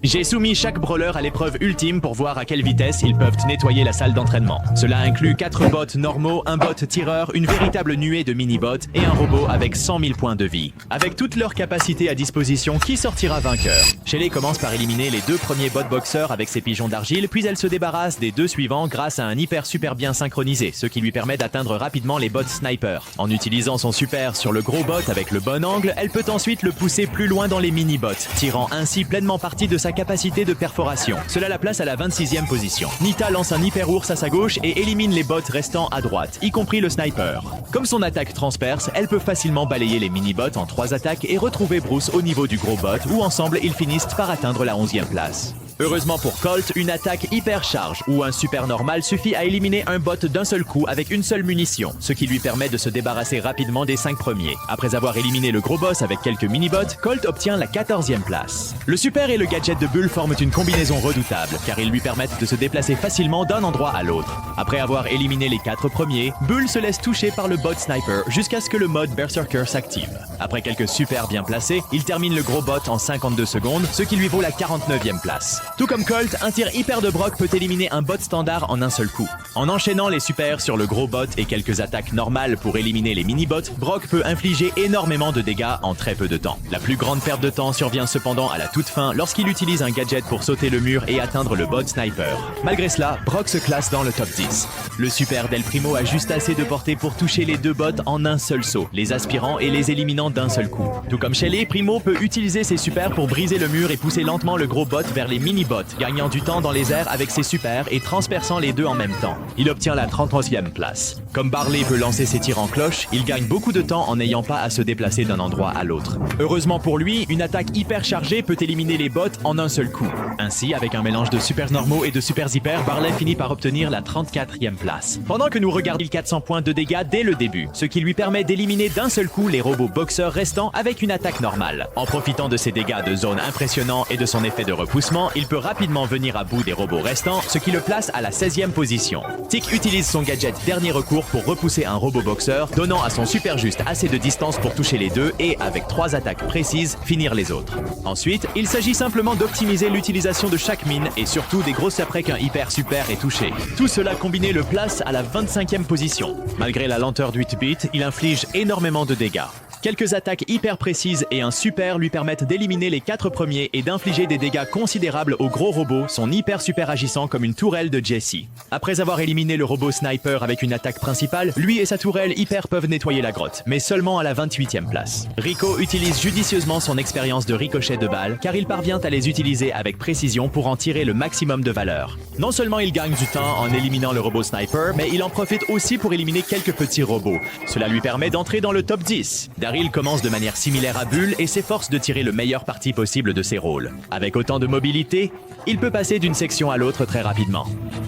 J'ai soumis chaque brawler à l'épreuve ultime pour voir à quelle vitesse ils peuvent nettoyer la salle d'entraînement. Cela inclut 4 bots normaux, un bot tireur, une véritable nuée de mini-bots et un robot avec 100 000 points de vie. Avec toutes leurs capacités à disposition, qui sortira vainqueur? Shelly commence par éliminer les 2 premiers bots boxeurs avec ses pigeons d'argile, puis elle se débarrasse des 2 suivants grâce à un hyper super bien synchronisé, ce qui lui permet d'atteindre rapidement les bots sniper. En utilisant son super sur le gros bot avec le bon angle, elle peut ensuite le pousser plus loin dans les mini-bots, tirant ainsi pleinement parti de sa capacité de perforation. Cela la place à la 26e position. Nita lance un hyper ours à sa gauche et élimine les bots restants à droite, y compris le sniper. Comme son attaque transperce, elle peut facilement balayer les mini-bots en 3 attaques et retrouver Bruce au niveau du gros bot où ensemble ils finissent par atteindre la 11e place. Heureusement pour Colt, une attaque hyper charge ou un super normal suffit à éliminer un bot d'un seul coup avec une seule munition, ce qui lui permet de se débarrasser rapidement des 5 premiers. Après avoir éliminé le gros boss avec quelques mini-bots, Colt obtient la 14e place. Le super et le gadget de Bull forment une combinaison redoutable, car ils lui permettent de se déplacer facilement d'un endroit à l'autre. Après avoir éliminé les 4 premiers, Bull se laisse toucher par le bot sniper jusqu'à ce que le mode Berserker s'active. Après quelques super bien placés, il termine le gros bot en 52 secondes, ce qui lui vaut la 49e place. Tout comme Colt, un tir hyper de Brock peut éliminer un bot standard en un seul coup. En enchaînant les super sur le gros bot et quelques attaques normales pour éliminer les mini-bots, Brock peut infliger énormément de dégâts en très peu de temps. La plus grande perte de temps survient cependant à la toute fin lorsqu'il utilise un gadget pour sauter le mur et atteindre le bot sniper. Malgré cela, Brock se classe dans le top 10. Le super d'El Primo a juste assez de portée pour toucher les 2 bots en un seul saut, les aspirant et les éliminant d'un seul coup. Tout comme Shelly, Primo peut utiliser ses super pour briser le mur et pousser lentement le gros bot vers les mini-bots, gagnant du temps dans les airs avec ses super et transperçant les 2 en même temps. Il obtient la 33e place. Comme Barley peut lancer ses tirs en cloche, il gagne beaucoup de temps en n'ayant pas à se déplacer d'un endroit à l'autre. Heureusement pour lui, une attaque hyper chargée peut éliminer les bots en un seul coup. Ainsi, avec un mélange de super normaux et de super hyper, Barley finit par obtenir la 34e place. Pendant que nous regardons 400 points de dégâts dès le début, ce qui lui permet d'éliminer d'un seul coup les robots boxeurs restants avec une attaque normale. En profitant de ses dégâts de zone impressionnants et de son effet de repoussement, il peut rapidement venir à bout des robots restants, ce qui le place à la 16e position. Tick utilise son gadget dernier recours pour repousser un robot boxeur, donnant à son super juste assez de distance pour toucher les 2 et, avec 3 attaques précises, finir les autres. Ensuite, il s'agit simplement d'optimiser l'utilisation de chaque mine et surtout des grosses après qu'un hyper super est touché. Tout cela combiné le place à la 25e position. Malgré la lenteur du 8-bit, il inflige énormément de dégâts. Quelques attaques hyper précises et un super lui permettent d'éliminer les 4 premiers et d'infliger des dégâts considérables au gros robot, son hyper super agissant comme une tourelle de Jesse. Après avoir éliminé le robot sniper avec une attaque principale, lui et sa tourelle hyper peuvent nettoyer la grotte, mais seulement à la 28e place. Rico utilise judicieusement son expérience de ricochet de balles, car il parvient à les utiliser avec précision pour en tirer le maximum de valeur. Non seulement il gagne du temps en éliminant le robot sniper, mais il en profite aussi pour éliminer quelques petits robots. Cela lui permet d'entrer dans le top 10. Daryl commence de manière similaire à Bull et s'efforce de tirer le meilleur parti possible de ses rôles. Avec autant de mobilité, il peut passer d'une section à l'autre très rapidement.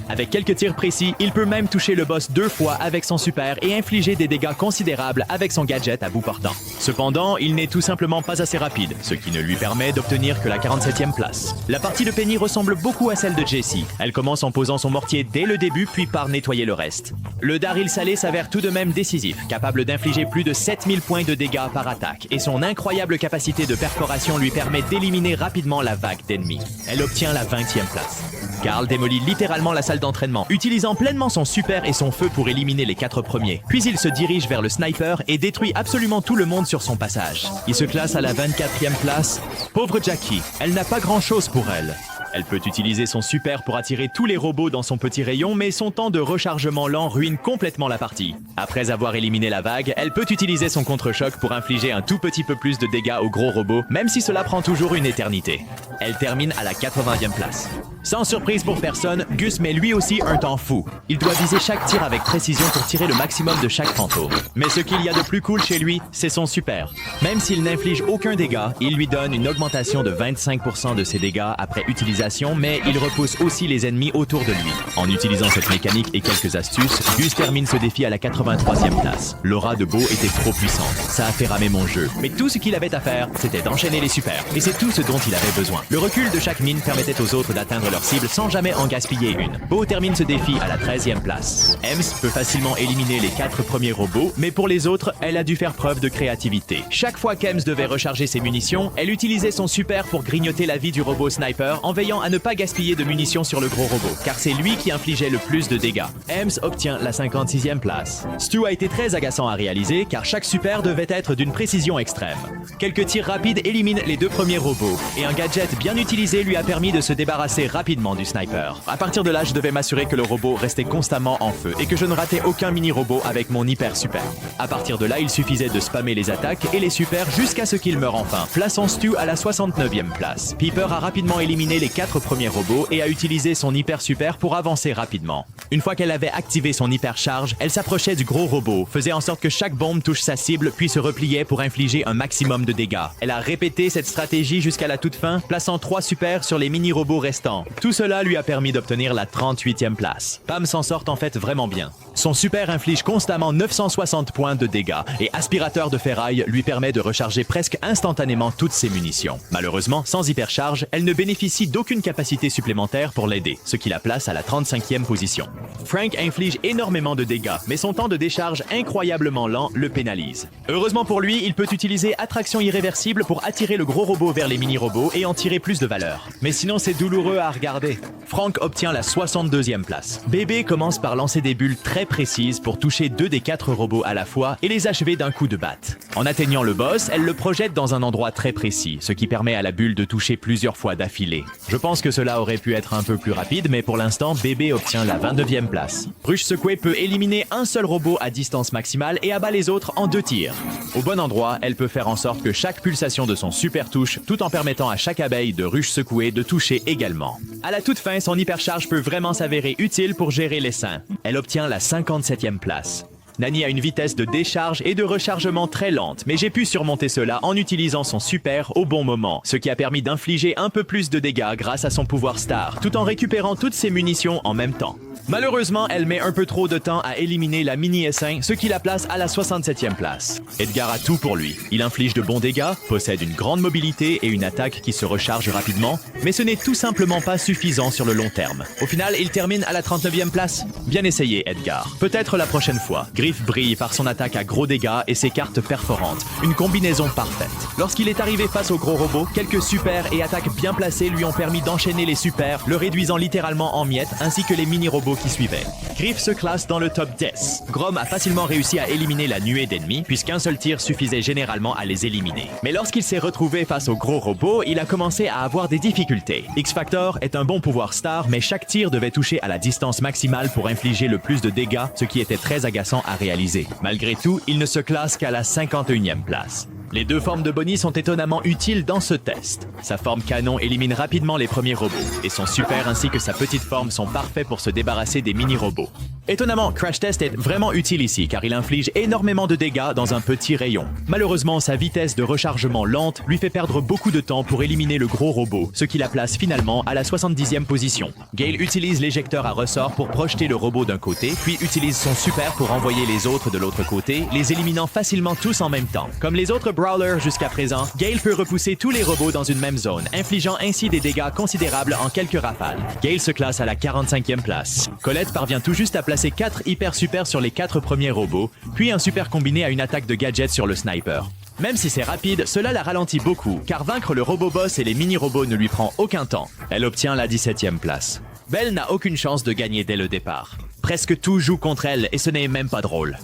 Avec quelques tirs précis, il peut même toucher le boss 2 fois avec son super et infliger des dégâts considérables avec son gadget à bout portant. Cependant, il n'est tout simplement pas assez rapide, ce qui ne lui permet d'obtenir que la 47e place. La partie de Penny ressemble beaucoup à celle de Jessie. Elle commence en posant son mortier dès le début, puis par nettoyer le reste. Le Daryl salé s'avère tout de même décisif, capable d'infliger plus de 7000 points de dégâts par attaque, et son incroyable capacité de perforation lui permet d'éliminer rapidement la vague d'ennemis. Elle obtient la 20e place. Carl démolit littéralement la salle d'entraînement, utilisant pleinement son super et son feu pour éliminer les 4 premiers. Puis il se dirige vers le sniper et détruit absolument tout le monde sur son passage. Il se classe à la 24e place. Pauvre Jackie, elle n'a pas grand-chose pour elle. Elle peut utiliser son super pour attirer tous les robots dans son petit rayon, mais son temps de rechargement lent ruine complètement la partie. Après avoir éliminé la vague, elle peut utiliser son contre-choc pour infliger un tout petit peu plus de dégâts aux gros robots, même si cela prend toujours une éternité. Elle termine à la 80e place. Sans surprise pour personne, Gus met lui aussi un temps fou. Il doit viser chaque tir avec précision pour tirer le maximum de chaque fantôme. Mais ce qu'il y a de plus cool chez lui, c'est son super. Même s'il n'inflige aucun dégât, il lui donne une augmentation de 25% de ses dégâts après utilisation, mais il repousse aussi les ennemis autour de lui. En utilisant cette mécanique et quelques astuces, Gus termine ce défi à la 83e place. L'aura de Beau était trop puissante. Ça a fait ramer mon jeu. Mais tout ce qu'il avait à faire, c'était d'enchaîner les super. Et c'est tout ce dont il avait besoin. Le recul de chaque mine permettait aux autres d'atteindre leur cible sans jamais en gaspiller une. Bo termine ce défi à la 13e place. Ems peut facilement éliminer les 4 premiers robots, mais pour les autres, elle a dû faire preuve de créativité. Chaque fois qu'Ems devait recharger ses munitions, elle utilisait son super pour grignoter la vie du robot sniper en veillant à ne pas gaspiller de munitions sur le gros robot, car c'est lui qui infligeait le plus de dégâts. Ems obtient la 56e place. Stu a été très agaçant à réaliser, car chaque super devait être d'une précision extrême. Quelques tirs rapides éliminent les 2 premiers robots, et un gadget bien utilisé lui a permis de se débarrasser rapidement du sniper. À partir de là, je devais m'assurer que le robot restait constamment en feu, et que je ne ratais aucun mini-robot avec mon hyper super. À partir de là, il suffisait de spammer les attaques et les super jusqu'à ce qu'il meure enfin, plaçant Stu à la 69e place. Peeper a rapidement éliminé les 4 premiers robots et a utilisé son hyper super pour avancer rapidement. Une fois qu'elle avait activé son hyper charge, elle s'approchait du gros robot, faisait en sorte que chaque bombe touche sa cible puis se repliait pour infliger un maximum de dégâts. Elle a répété cette stratégie jusqu'à la toute fin, plaçant 3 super sur les mini-robots restants. Tout cela lui a permis d'obtenir la 38e place. Pam s'en sort en fait vraiment bien. Son super inflige constamment 960 points de dégâts et aspirateur de ferraille lui permet de recharger presque instantanément toutes ses munitions. Malheureusement, sans hypercharge, elle ne bénéficie d'aucune capacité supplémentaire pour l'aider, ce qui la place à la 35e position. Frank inflige énormément de dégâts, mais son temps de décharge incroyablement lent le pénalise. Heureusement pour lui, il peut utiliser attraction irréversible pour attirer le gros robot vers les mini-robots et en tirer plus de valeur. Mais sinon, c'est douloureux à regarder. Frank obtient la 62e place. Bébé commence par lancer des bulles très précises pour toucher 2 des 4 robots à la fois et les achever d'un coup de batte. En atteignant le boss, elle le projette dans un endroit très précis, ce qui permet à la bulle de toucher plusieurs fois d'affilée. Je pense que cela aurait pu être un peu plus rapide, mais pour l'instant, Bébé obtient la 29e place. Ruche secouée peut éliminer un seul robot à distance maximale et abat les autres en 2 tirs. Au bon endroit, elle peut faire en sorte que chaque pulsation de son super touche, tout en permettant à chaque abeille de ruche secouée de toucher également. À la toute fin, son hypercharge peut vraiment s'avérer utile pour gérer l'essaim. Elle obtient la 57e place. Nani a une vitesse de décharge et de rechargement très lente, mais j'ai pu surmonter cela en utilisant son super au bon moment, ce qui a permis d'infliger un peu plus de dégâts grâce à son pouvoir star, tout en récupérant toutes ses munitions en même temps. Malheureusement, elle met un peu trop de temps à éliminer la mini S1, ce qui la place à la 67e place. Edgar a tout pour lui. Il inflige de bons dégâts, possède une grande mobilité et une attaque qui se recharge rapidement, mais ce n'est tout simplement pas suffisant sur le long terme. Au final, il termine à la 39e place. Bien essayé, Edgar. Peut-être la prochaine fois. Griff brille par son attaque à gros dégâts et ses cartes perforantes. Une combinaison parfaite. Lorsqu'il est arrivé face au gros robot, quelques super et attaques bien placées lui ont permis d'enchaîner les super, le réduisant littéralement en miettes, ainsi que les mini-robots qui suivaient. Griff se classe dans le top 10. Grom a facilement réussi à éliminer la nuée d'ennemis, puisqu'un seul tir suffisait généralement à les éliminer. Mais lorsqu'il s'est retrouvé face au gros robot, il a commencé à avoir des difficultés. X-Factor est un bon pouvoir star, mais chaque tir devait toucher à la distance maximale pour infliger le plus de dégâts, ce qui était très agaçant à réaliser. Malgré tout, il ne se classe qu'à la 51e place. Les 2 formes de Bonnie sont étonnamment utiles dans ce test. Sa forme canon élimine rapidement les premiers robots, et son super ainsi que sa petite forme sont parfaits pour se débarrasser des mini-robots. Étonnamment, Crash Test est vraiment utile ici car il inflige énormément de dégâts dans un petit rayon. Malheureusement, sa vitesse de rechargement lente lui fait perdre beaucoup de temps pour éliminer le gros robot, ce qui la place finalement à la 70e position. Gale utilise l'éjecteur à ressort pour projeter le robot d'un côté, puis utilise son super pour envoyer les autres de l'autre côté, les éliminant facilement tous en même temps. Comme les autres Brawlers jusqu'à présent, Gale peut repousser tous les robots dans une même zone, infligeant ainsi des dégâts considérables en quelques rafales. Gale se classe à la 45e place. Colette parvient tout juste à placer 4 hyper super sur les 4 premiers robots, puis un super combiné à une attaque de gadget sur le sniper. Même si c'est rapide, cela la ralentit beaucoup, car vaincre le robot boss et les mini-robots ne lui prend aucun temps. Elle obtient la 17e place. Belle n'a aucune chance de gagner dès le départ. Presque tout joue contre elle et ce n'est même pas drôle.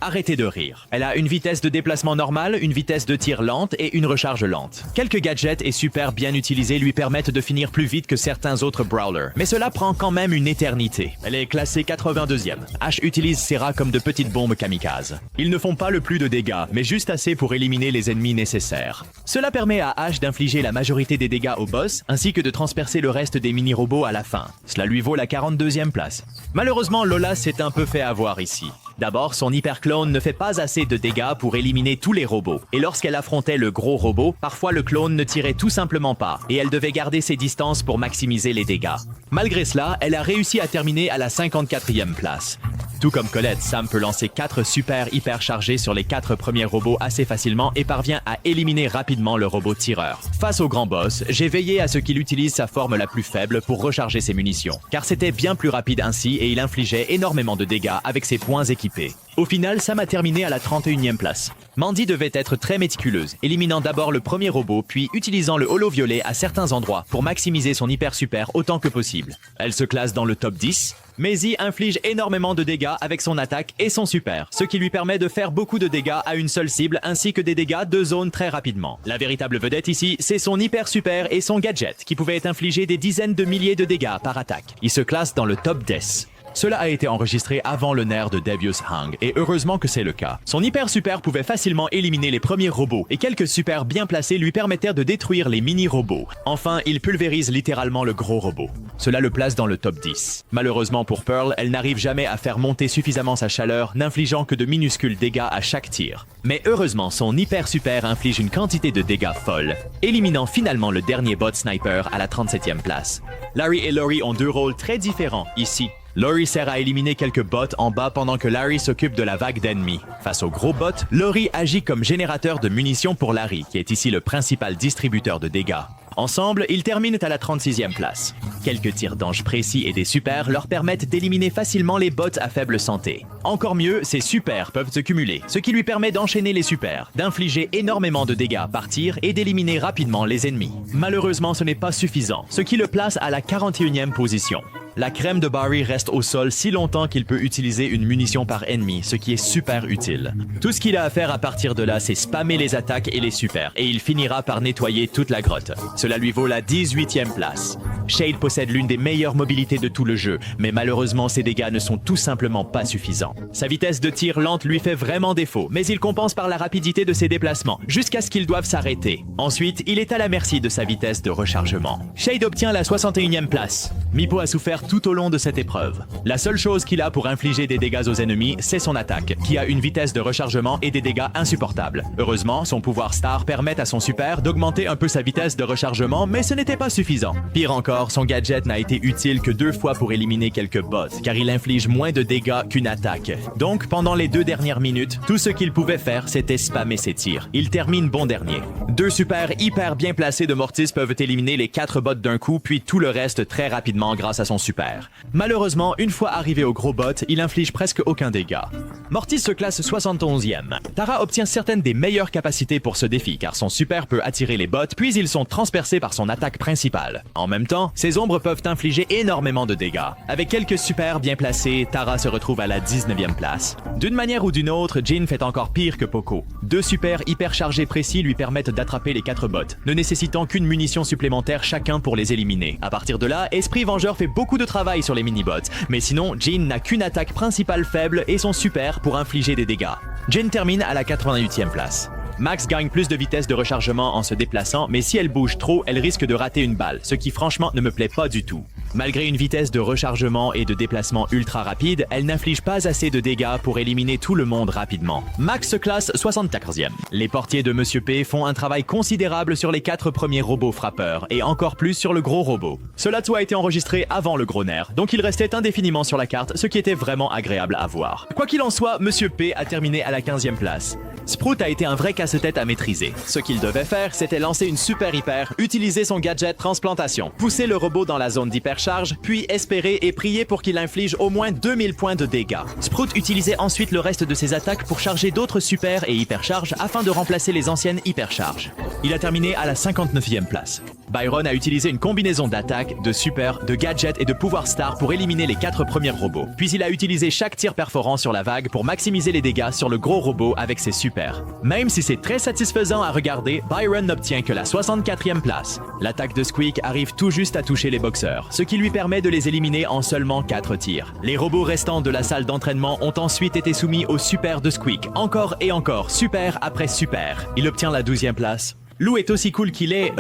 Arrêtez de rire. Elle a une vitesse de déplacement normale, une vitesse de tir lente et une recharge lente. Quelques gadgets et super bien utilisés lui permettent de finir plus vite que certains autres brawlers. Mais cela prend quand même une éternité. Elle est classée 82e. Ash utilise ses rats comme de petites bombes kamikazes. Ils ne font pas le plus de dégâts, mais juste assez pour éliminer les ennemis nécessaires. Cela permet à Ash d'infliger la majorité des dégâts au boss, ainsi que de transpercer le reste des mini-robots à la fin. Cela lui vaut la 42e place. Malheureusement, Lola s'est un peu fait avoir ici. D'abord, son hyper-clone ne fait pas assez de dégâts pour éliminer tous les robots. Et lorsqu'elle affrontait le gros robot, parfois le clone ne tirait tout simplement pas, et elle devait garder ses distances pour maximiser les dégâts. Malgré cela, elle a réussi à terminer à la 54e place. Tout comme Colette, Sam peut lancer 4 super hyper chargés sur les 4 premiers robots assez facilement et parvient à éliminer rapidement le robot tireur. Face au grand boss, j'ai veillé à ce qu'il utilise sa forme la plus faible pour recharger ses munitions, car c'était bien plus rapide ainsi et il infligeait énormément de dégâts avec ses poings équipés. Au final, Sam a terminé à la 31e place. Mandy devait être très méticuleuse, éliminant d'abord le premier robot, puis utilisant le holo violet à certains endroits pour maximiser son hyper super autant que possible. Elle se classe dans le top 10. Maisie inflige énormément de dégâts avec son attaque et son super, ce qui lui permet de faire beaucoup de dégâts à une seule cible ainsi que des dégâts de zone très rapidement. La véritable vedette ici, c'est son hyper super et son gadget qui pouvaient infliger des dizaines de milliers de dégâts par attaque. Il se classe dans le top 10. Cela a été enregistré avant le nerf de Devious Hang, et heureusement que c'est le cas. Son hyper super pouvait facilement éliminer les premiers robots, et quelques super bien placés lui permettèrent de détruire les mini-robots. Enfin, il pulvérise littéralement le gros robot. Cela le place dans le top 10. Malheureusement pour Pearl, elle n'arrive jamais à faire monter suffisamment sa chaleur, n'infligeant que de minuscules dégâts à chaque tir. Mais heureusement, son hyper super inflige une quantité de dégâts folle, éliminant finalement le dernier bot sniper à la 37e place. Larry et Laurie ont 2 rôles très différents ici. Laurie sert à éliminer quelques bots en bas pendant que Larry s'occupe de la vague d'ennemis. Face aux gros bots, Laurie agit comme générateur de munitions pour Larry, qui est ici le principal distributeur de dégâts. Ensemble, ils terminent à la 36e place. Quelques tirs d'ange précis et des supers leur permettent d'éliminer facilement les bots à faible santé. Encore mieux, ces supers peuvent se cumuler, ce qui lui permet d'enchaîner les supers, d'infliger énormément de dégâts par tir et d'éliminer rapidement les ennemis. Malheureusement, ce n'est pas suffisant, ce qui le place à la 41e position. La crème de Barry reste au sol si longtemps qu'il peut utiliser une munition par ennemi, ce qui est super utile. Tout ce qu'il a à faire à partir de là, c'est spammer les attaques et les supers, et il finira par nettoyer toute la grotte. Cela lui vaut la 18e place. Shade possède l'une des meilleures mobilités de tout le jeu, mais malheureusement ses dégâts ne sont tout simplement pas suffisants. Sa vitesse de tir lente lui fait vraiment défaut, mais il compense par la rapidité de ses déplacements, jusqu'à ce qu'ils doivent s'arrêter. Ensuite, il est à la merci de sa vitesse de rechargement. Shade obtient la 61e place. Meepo a souffert tout au long de cette épreuve. La seule chose qu'il a pour infliger des dégâts aux ennemis, c'est son attaque, qui a une vitesse de rechargement et des dégâts insupportables. Heureusement, son pouvoir star permet à son super d'augmenter un peu sa vitesse de rechargement, mais ce n'était pas suffisant. Pire encore, son gadget n'a été utile que 2 fois pour éliminer quelques bots, car il inflige moins de dégâts qu'une attaque. Donc, pendant les 2 dernières minutes, tout ce qu'il pouvait faire, c'était spammer ses tirs. Il termine bon dernier. 2 super hyper bien placés de Mortis peuvent éliminer les 4 bots d'un coup, puis tout le reste très rapidement grâce à son super. Malheureusement, une fois arrivé au gros bot, il inflige presque aucun dégât. Mortis se classe 71e. Tara obtient certaines des meilleures capacités pour ce défi, car son super peut attirer les bots, puis ils sont transpercés par son attaque principale. En même temps, ses ombres peuvent infliger énormément de dégâts. Avec quelques super bien placés, Tara se retrouve à la 19e place. D'une manière ou d'une autre, Jin fait encore pire que Poco. 2 super hyper chargés précis lui permettent d'attraper les 4 bots, ne nécessitant qu'une munition supplémentaire chacun pour les éliminer. À partir de là, Esprit Vengeur fait beaucoup de travail sur les mini-bots, mais sinon, Jin n'a qu'une attaque principale faible et son super pour infliger des dégâts. Jin termine à la 88e place. Max gagne plus de vitesse de rechargement en se déplaçant, mais si elle bouge trop, elle risque de rater une balle, ce qui franchement ne me plaît pas du tout. Malgré une vitesse de rechargement et de déplacement ultra rapide, elle n'inflige pas assez de dégâts pour éliminer tout le monde rapidement. Max se classe 74e. Les portiers de Monsieur P font un travail considérable sur les 4 premiers robots frappeurs, et encore plus sur le gros robot. Cela tout a été enregistré avant le gros nerf, donc il restait indéfiniment sur la carte, ce qui était vraiment agréable à voir. Quoi qu'il en soit, Monsieur P a terminé à la 15e place. Sprout a été un vrai casse-tête à maîtriser. Ce qu'il devait faire, c'était lancer une super hyper, utiliser son gadget transplantation, pousser le robot dans la zone d'hypercharge, puis espérer et prier pour qu'il inflige au moins 2000 points de dégâts. Sprout utilisait ensuite le reste de ses attaques pour charger d'autres super et hypercharges afin de remplacer les anciennes hypercharges. Il a terminé à la 59e place. Byron a utilisé une combinaison d'attaques, de super, de gadgets et de pouvoirs star pour éliminer les 4 premiers robots. Puis il a utilisé chaque tir perforant sur la vague pour maximiser les dégâts sur le gros robot avec ses super. Même si c'est très satisfaisant à regarder, Byron n'obtient que la 64e place. L'attaque de Squeak arrive tout juste à toucher les boxeurs, ce qui lui permet de les éliminer en seulement 4 tirs. Les robots restants de la salle d'entraînement ont ensuite été soumis au super de Squeak, encore et encore, super après super. Il obtient la 12e place. Lou est aussi cool qu'il est,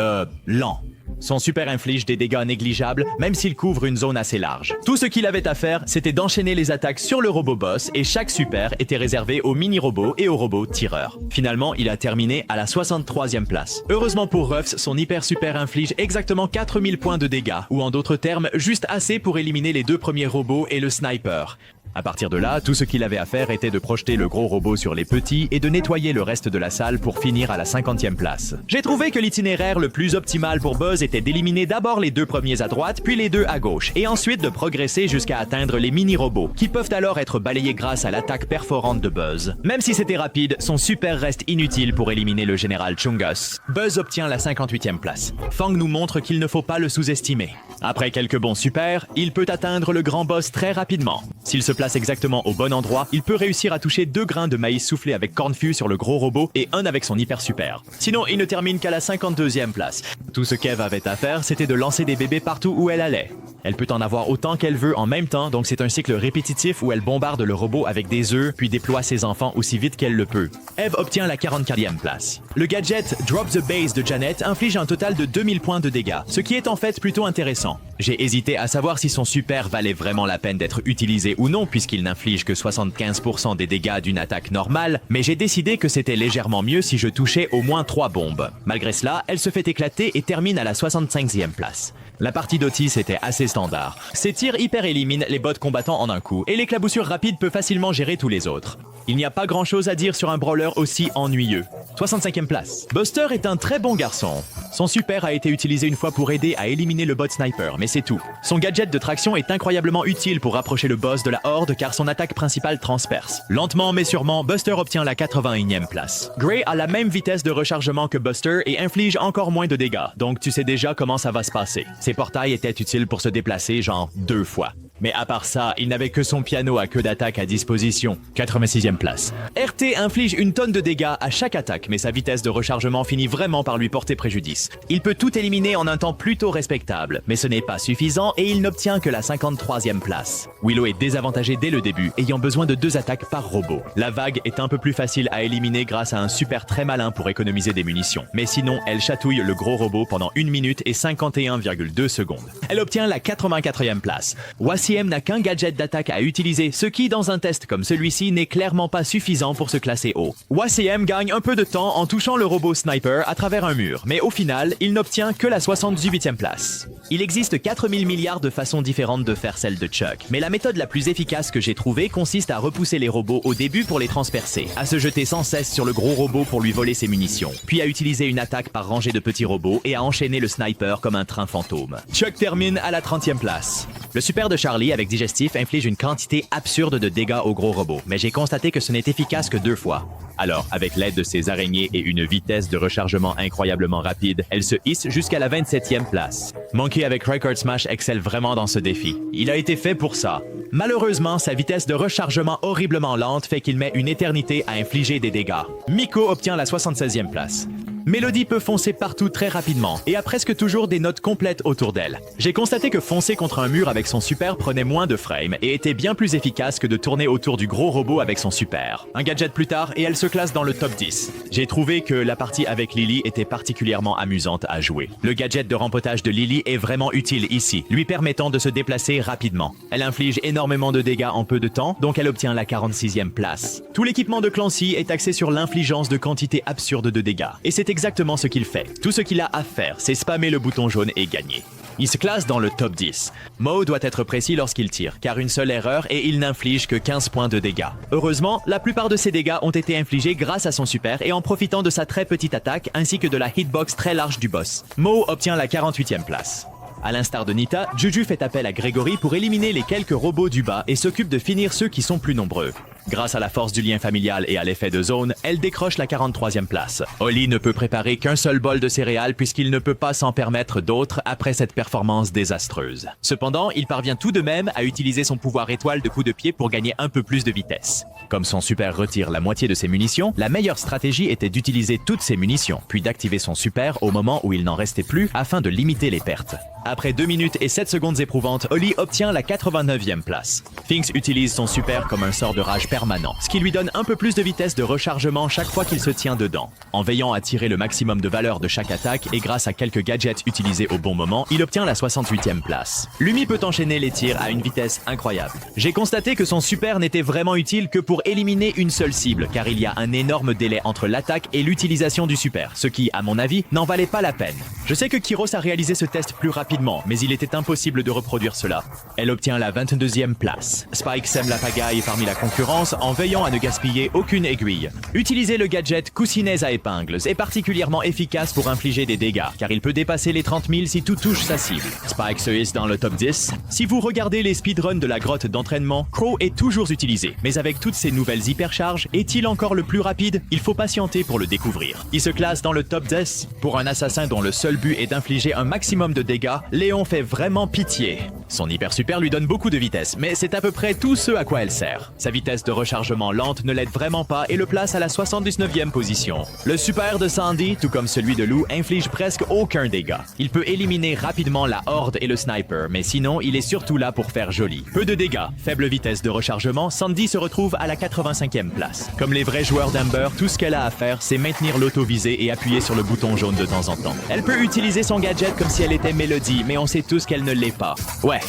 lent. Son super inflige des dégâts négligeables, même s'il couvre une zone assez large. Tout ce qu'il avait à faire, c'était d'enchaîner les attaques sur le robot boss et chaque super était réservé aux mini-robots et aux robots tireurs. Finalement, il a terminé à la 63e place. Heureusement pour Ruffs, son hyper super inflige exactement 4000 points de dégâts, ou en d'autres termes, juste assez pour éliminer les 2 premiers robots et le sniper. À partir de là, tout ce qu'il avait à faire était de projeter le gros robot sur les petits et de nettoyer le reste de la salle pour finir à la 50e place. J'ai trouvé que l'itinéraire le plus optimal pour Buzz était d'éliminer d'abord les 2 premiers à droite, puis les 2 à gauche, et ensuite de progresser jusqu'à atteindre les mini-robots, qui peuvent alors être balayés grâce à l'attaque perforante de Buzz. Même si c'était rapide, son super reste inutile pour éliminer le général Chungus. Buzz obtient la 58e place. Fang nous montre qu'il ne faut pas le sous-estimer. Après quelques bons super, il peut atteindre le grand boss très rapidement. S'il se place exactement au bon endroit, il peut réussir à toucher 2 grains de maïs soufflés avec Cornfus sur le gros robot et 1 avec son hyper super. Sinon, il ne termine qu'à la 52e place. Tout ce qu'Eve avait à faire, c'était de lancer des bébés partout où elle allait. Elle peut en avoir autant qu'elle veut en même temps, donc c'est un cycle répétitif où elle bombarde le robot avec des œufs, puis déploie ses enfants aussi vite qu'elle le peut. Eve obtient la 44e place. Le gadget Drop the Base de Janet inflige un total de 2000 points de dégâts, ce qui est en fait plutôt intéressant. J'ai hésité à savoir si son super valait vraiment la peine d'être utilisé ou non, puisqu'il n'inflige que 75% des dégâts d'une attaque normale, mais j'ai décidé que c'était légèrement mieux si je touchais au moins 3 bombes. Malgré cela, elle se fait éclater et termine à la 65e place. La partie d'Otis était assez standard. Ses tirs hyper éliminent les bots combattants en un coup, et l'éclaboussure rapide peut facilement gérer tous les autres. Il n'y a pas grand chose à dire sur un brawler aussi ennuyeux. 65e place. Buster est un très bon garçon. Son super a été utilisé une fois pour aider à éliminer le bot sniper, mais c'est tout. Son gadget de traction est incroyablement utile pour rapprocher le boss de la horde car son attaque principale transperce. Lentement mais sûrement, Buster obtient la 81e place. Gray a la même vitesse de rechargement que Buster et inflige encore moins de dégâts, donc tu sais déjà comment ça va se passer. Ses portails étaient utiles pour se déplacer genre 2 fois. Mais à part ça, il n'avait que son piano à queue d'attaque à disposition. 86e place. RT inflige une tonne de dégâts à chaque attaque, mais sa vitesse de rechargement finit vraiment par lui porter préjudice. Il peut tout éliminer en un temps plutôt respectable, mais ce n'est pas suffisant et il n'obtient que la 53e place. Willow est désavantagée dès le début, ayant besoin de 2 attaques par robot. La vague est un peu plus facile à éliminer grâce à un super très malin pour économiser des munitions. Mais sinon, elle chatouille le gros robot pendant 1 minute et 51,2 secondes. Elle obtient la 84e place. YCM n'a qu'un gadget d'attaque à utiliser, ce qui, dans un test comme celui-ci, n'est clairement pas suffisant pour se classer haut. YCM gagne un peu de temps en touchant le robot sniper à travers un mur, mais au final, il n'obtient que la 78e place. Il existe 4000 milliards de façons différentes de faire celle de Chuck, mais la méthode la plus efficace que j'ai trouvée consiste à repousser les robots au début pour les transpercer, à se jeter sans cesse sur le gros robot pour lui voler ses munitions, puis à utiliser une attaque par rangée de petits robots et à enchaîner le sniper comme un train fantôme. Chuck termine à la 30e place. Le super de Charlie avec digestif inflige une quantité absurde de dégâts au gros robot, mais j'ai constaté que ce n'est efficace que 2 fois. Alors, avec l'aide de ses araignées et une vitesse de rechargement incroyablement rapide, elle se hisse jusqu'à la 27e place. Monkey avec Record Smash excelle vraiment dans ce défi. Il a été fait pour ça. Malheureusement, sa vitesse de rechargement horriblement lente fait qu'il met une éternité à infliger des dégâts. Miko obtient la 76e place. Melody peut foncer partout très rapidement et a presque toujours des notes complètes autour d'elle. J'ai constaté que foncer contre un mur avec son super prenait moins de frames et était bien plus efficace que de tourner autour du gros robot avec son super. Un gadget plus tard et elle se classe dans le top 10. J'ai trouvé que la partie avec Lily était particulièrement amusante à jouer. Le gadget de rempotage de Lily est vraiment utile ici, lui permettant de se déplacer rapidement. Elle inflige énormément de dégâts en peu de temps, donc elle obtient la 46e place. Tout l'équipement de Clancy est axé sur l'infligence de quantités absurdes de dégâts, et c'est exactement ce qu'il fait. Tout ce qu'il a à faire, c'est spammer le bouton jaune et gagner. Il se classe dans le top 10. Mo doit être précis lorsqu'il tire, car une seule erreur et il n'inflige que 15 points de dégâts. Heureusement, la plupart de ses dégâts ont été infligés grâce à son super et en profitant de sa très petite attaque ainsi que de la hitbox très large du boss. Mo obtient la 48e place. À l'instar de Nita, Juju fait appel à Gregory pour éliminer les quelques robots du bas et s'occupe de finir ceux qui sont plus nombreux. Grâce à la force du lien familial et à l'effet de zone, elle décroche la 43e place. Holly ne peut préparer qu'un seul bol de céréales puisqu'il ne peut pas s'en permettre d'autres après cette performance désastreuse. Cependant, il parvient tout de même à utiliser son pouvoir étoile de coup de pied pour gagner un peu plus de vitesse. Comme son super retire la moitié de ses munitions, la meilleure stratégie était d'utiliser toutes ses munitions, puis d'activer son super au moment où il n'en restait plus afin de limiter les pertes. Après 2 minutes et 7 secondes éprouvantes, Holly obtient la 89e place. Finks utilise son super comme un sort de rage permanent, ce qui lui donne un peu plus de vitesse de rechargement chaque fois qu'il se tient dedans. En veillant à tirer le maximum de valeur de chaque attaque et grâce à quelques gadgets utilisés au bon moment, il obtient la 68e place. Lumi peut enchaîner les tirs à une vitesse incroyable. J'ai constaté que son super n'était vraiment utile que pour éliminer une seule cible, car il y a un énorme délai entre l'attaque et l'utilisation du super, ce qui, à mon avis, n'en valait pas la peine. Je sais que Kyros a réalisé ce test plus rapidement, mais il était impossible de reproduire cela. Elle obtient la 22e place. Spike sème la pagaille parmi la concurrence en veillant à ne gaspiller aucune aiguille. Utiliser le gadget Coussinaise à épingles est particulièrement efficace pour infliger des dégâts, car il peut dépasser les 30 000 si tout touche sa cible. Spike se hisse dans le top 10. Si vous regardez les speedruns de la grotte d'entraînement, Crow est toujours utilisé, mais avec toutes ces nouvelles hypercharges, est-il encore le plus rapide? Il faut patienter pour le découvrir. Il se classe dans le top 10. Pour un assassin dont le seul but est d'infliger un maximum de dégâts, Léon fait vraiment pitié. Son hyper super lui donne beaucoup de vitesse, mais c'est à peu près tout ce à quoi elle sert. Sa vitesse de rechargement lente ne l'aide vraiment pas et le place à la 79e position. Le super de Sandy, tout comme celui de Lou, inflige presque aucun dégât. Il peut éliminer rapidement la horde et le sniper, mais sinon il est surtout là pour faire joli. Peu de dégâts, faible vitesse de rechargement, Sandy se retrouve à la 85e place. Comme les vrais joueurs d'Amber, tout ce qu'elle a à faire, c'est maintenir l'auto-visée et appuyer sur le bouton jaune de temps en temps. Elle peut utiliser son gadget comme si elle était Mélodie, mais on sait tous qu'elle ne l'est pas. Ouais,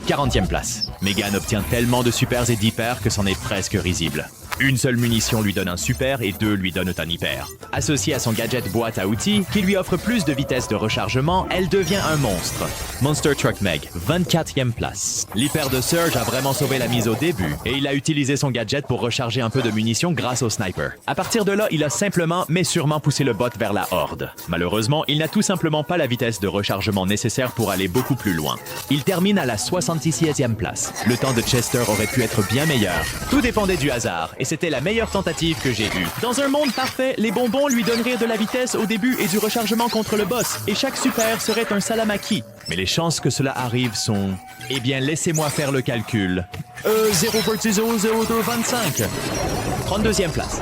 40e place. Megan obtient tellement de supers et d'hyper que c'en est presque risible. Une seule munition lui donne un super et deux lui donnent un hyper. Associée à son gadget boîte à outils, qui lui offre plus de vitesse de rechargement, elle devient un monstre. Monster Truck Meg, 24e place. L'hyper de Surge a vraiment sauvé la mise au début, et il a utilisé son gadget pour recharger un peu de munitions grâce au sniper. À partir de là, il a simplement, mais sûrement poussé le bot vers la horde. Malheureusement, il n'a tout simplement pas la vitesse de rechargement nécessaire pour aller beaucoup plus loin. Il termine à la 66e place. Le temps de Chester aurait pu être bien meilleur. Tout dépendait du hasard, et c'était la meilleure tentative que j'ai eue. Dans un monde parfait, les bonbons lui donneraient de la vitesse au début et du rechargement contre le boss, et chaque super serait un salamaki. Mais les chances que cela arrive sont... Eh bien, laissez-moi faire le calcul. 0,00225. 32e place.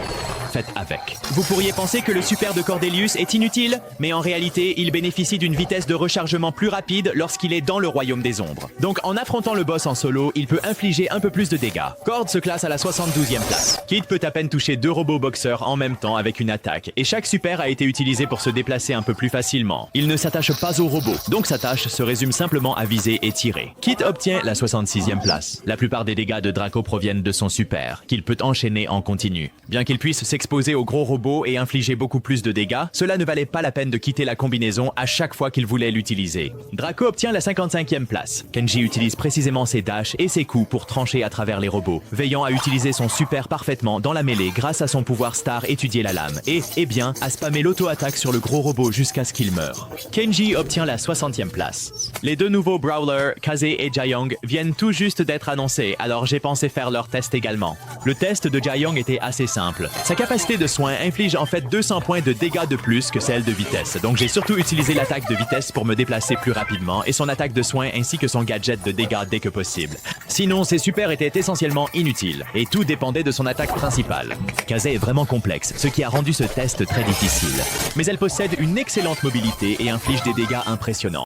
Faites avec. Vous pourriez penser que le super de Cordelius est inutile, mais en réalité, il bénéficie d'une vitesse de rechargement plus rapide lorsqu'il est dans le royaume des ombres. Donc en affrontant le boss en solo, il peut infliger un peu plus de dégâts. Cord se classe à la 72e place. Kid peut à peine toucher 2 robots boxeurs en même temps avec une attaque, et chaque super a été utilisé pour se déplacer un peu plus facilement. Il ne s'attache pas aux robots, donc sa tâche se résume simplement à viser et tirer. Kid obtient la 66e place. La plupart des dégâts de Draco proviennent de son super, qu'il peut enchaîner en continu. Bien qu'il puisse s'exposer aux gros robots et infliger beaucoup plus de dégâts, cela ne valait pas la peine de quitter la combinaison à chaque fois qu'il voulait l'utiliser. Draco obtient la 55e place. Kenji utilise précisément ses dashs et ses coups pour trancher à travers les robots, veillant à utiliser son super parfaitement dans la mêlée grâce à son pouvoir star étudier la lame et, eh bien, à spammer l'auto-attaque sur le gros robot jusqu'à ce qu'il meure. Kenji obtient la 60e place. Les deux nouveaux brawlers, Kaze et Jaeyong, viennent tout juste d'être annoncés, alors j'ai pensé faire leur test également. Le test de Jaeyong était assez simple. Sa capacité de soin inflige en fait 200 points de dégâts de plus que celle de vitesse, donc j'ai surtout utilisé l'attaque de vitesse pour me déplacer plus rapidement et son attaque de soin ainsi que son gadget de dégâts dès que possible. Sinon, ses super étaient essentiellement inutiles, et tout dépendait de son attaque principale. Kaze est vraiment complexe, ce qui a rendu ce test très difficile. Mais elle possède une excellente mobilité et inflige des dégâts impressionnants.